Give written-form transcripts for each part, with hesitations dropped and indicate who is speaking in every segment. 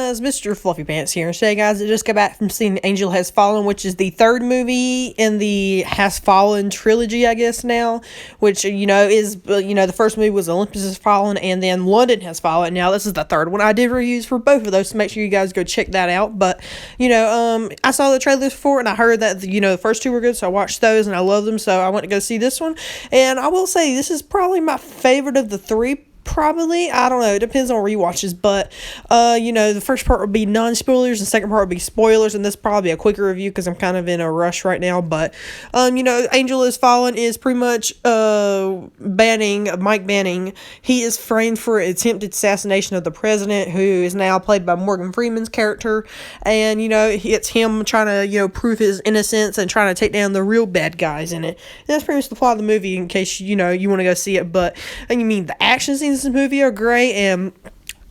Speaker 1: guys, Mr. Fluffy Pants here. And today, guys, I just got back from seeing Angel Has Fallen, which is the third movie in the Has Fallen trilogy, I guess, now. Which, is, the first movie was Olympus Has Fallen, and then London Has Fallen. Now, this is the third one. I did reviews for both of those, so make sure you guys go check that out. But, I saw the trailers before, and I heard that, the first two were good, so I watched those, and I love them, so I went to go see this one. And I will say, this is probably my favorite of the three. Probably, I don't know, it depends on rewatches, but, the first part will be non-spoilers, and the second part will be spoilers, and this will probably be a quicker review, because I'm kind of in a rush right now, but, Angel Has Fallen is pretty much, Mike Banning, he is framed for attempted assassination of the president, who is now played by Morgan Freeman's character, and, it's him trying to, prove his innocence, and trying to take down the real bad guys in it, and that's pretty much the plot of the movie, in case, you want to go see it, but, the action scenes in this movie are great, and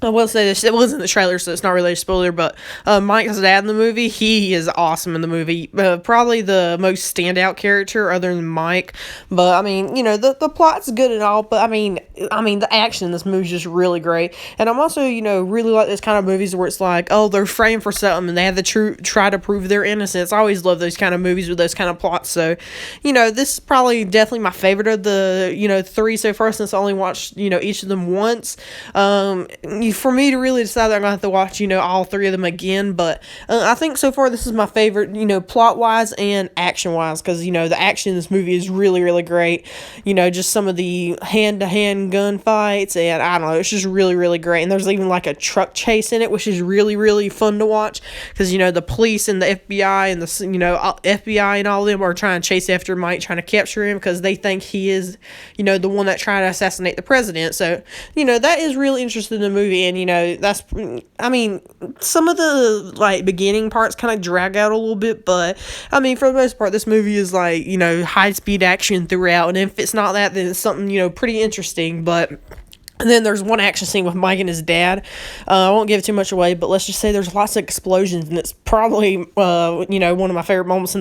Speaker 1: I will say this, it wasn't the trailer, so it's not really a spoiler, but Mike's dad in the movie, he is awesome in the movie. Probably the most standout character other than Mike. But, the plot's good and all, but, the action in this movie is just really great. And I'm also, really like this kind of movies where it's like, oh, they're framed for something, and they have to try to prove their innocence. I always love those kind of movies with those kind of plots. So, this is probably definitely my favorite of the, three so far, since I only watched, each of them once. For me to really decide that I'm going to have to watch, all three of them again, but I think so far this is my favorite, plot-wise and action-wise, because, the action in this movie is really, really great, just some of the hand-to-hand gunfights, and I don't know, it's just really, really great, and there's even, like, a truck chase in it, which is really, really fun to watch, because, the police and the FBI and the, FBI and all of them are trying to chase after Mike, trying to capture him, because they think he is, the one that tried to assassinate the president, so, that is really interesting in the movie. And, that's, some of the, like, beginning parts kind of drag out a little bit, but, for the most part, this movie is, like, high-speed action throughout, and if it's not that, then it's something, pretty interesting, but... And then there's one action scene with Mike and his dad. I won't give too much away, but let's just say there's lots of explosions, and it's probably, one of my favorite moments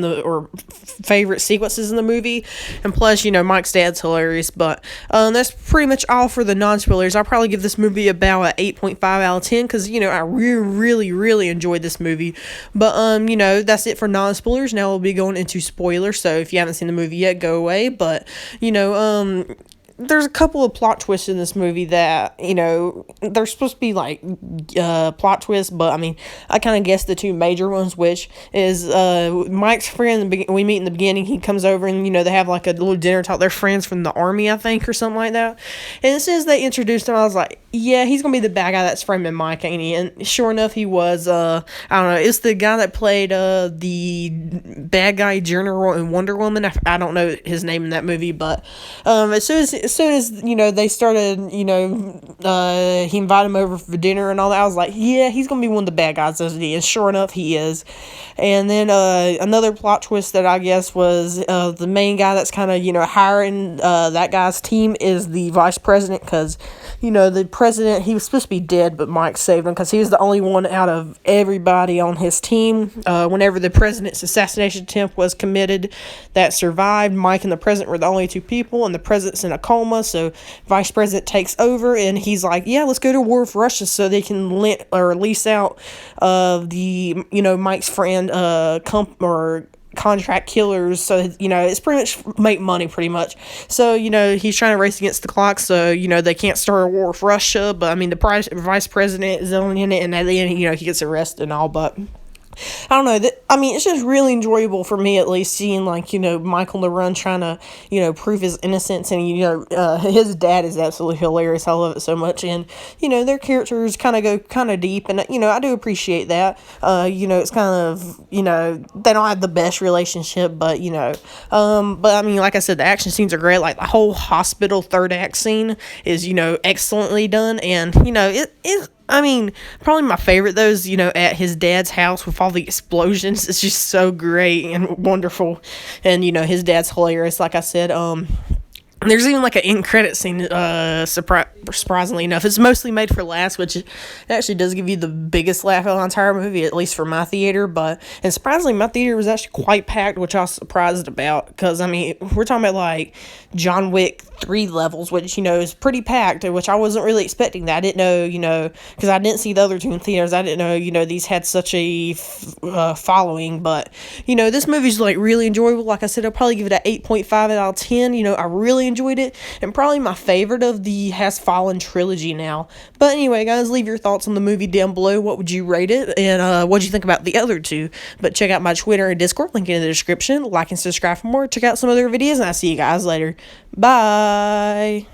Speaker 1: favorite sequences in the movie. And plus, Mike's dad's hilarious. But that's pretty much all for the non-spoilers. I'll probably give this movie about an 8.5 out of 10 because, I really, really enjoyed this movie. But, that's it for non-spoilers. Now we'll be going into spoilers. So if you haven't seen the movie yet, go away. But, there's a couple of plot twists in this movie that, they're supposed to be, like, plot twists, but, I kind of guessed the two major ones, which is, Mike's friend, we meet in the beginning, he comes over and, they have, like, a little dinner talk, they're friends from the army, I think, or something like that, and as soon as they introduced him, I was like, yeah, he's gonna be the bad guy that's framing Mike, ain't he? And sure enough, he was, I don't know, it's the guy that played, the bad guy general in Wonder Woman, I don't know his name in that movie, but, as soon as they started, he invited him over for dinner and all that, I was like, yeah, he's going to be one of the bad guys, isn't he? And sure enough, he is. And then another plot twist that I guess was the main guy that's kind of, hiring that guy's team is the vice president, because, the president, he was supposed to be dead, but Mike saved him, because he was the only one out of everybody on his team. Whenever the president's assassination attempt was committed that survived, Mike and the president were the only two people, and the president's in a coma, so vice president takes over, and he's like, yeah, let's go to war with Russia so they can lease out Mike's friend contract killers, so it's pretty much make money pretty much. So he's trying to race against the clock, so they can't start a war with Russia, but the vice president is only in it, and at the end he gets arrested and all, but I don't know, it's just really enjoyable for me, at least, seeing, like, Mike on the run trying to, prove his innocence, and, his dad is absolutely hilarious, I love it so much, and, their characters kind of go kind of deep, and, I do appreciate that, it's kind of, they don't have the best relationship, but, like I said, the action scenes are great, like, the whole hospital third act scene is, excellently done, and, probably my favorite, those, at his dad's house with all the explosions. It's just so great and wonderful. And, his dad's hilarious, like I said. There's even, like, an end credit scene, surprisingly enough. It's mostly made for laughs, which it actually does give you the biggest laugh of the entire movie, at least for my theater. And surprisingly, my theater was actually quite packed, which I was surprised about, because, I mean, we're talking about, like, John Wick 3 levels, which, is pretty packed, which I wasn't really expecting that. I didn't know, because I didn't see the other two in theaters. I didn't know, these had such a following, but, this movie's, like, really enjoyable. Like I said, I'll probably give it an 8.5 out of 10. I really enjoyed it, and probably my favorite of the Has Fallen trilogy now. But anyway, guys, leave your thoughts on the movie down below. What would you rate it, and what do you think about the other two? But check out my Twitter and Discord, link in the description. Like and subscribe for more. Check out some other videos, and I'll see you guys later. Bye.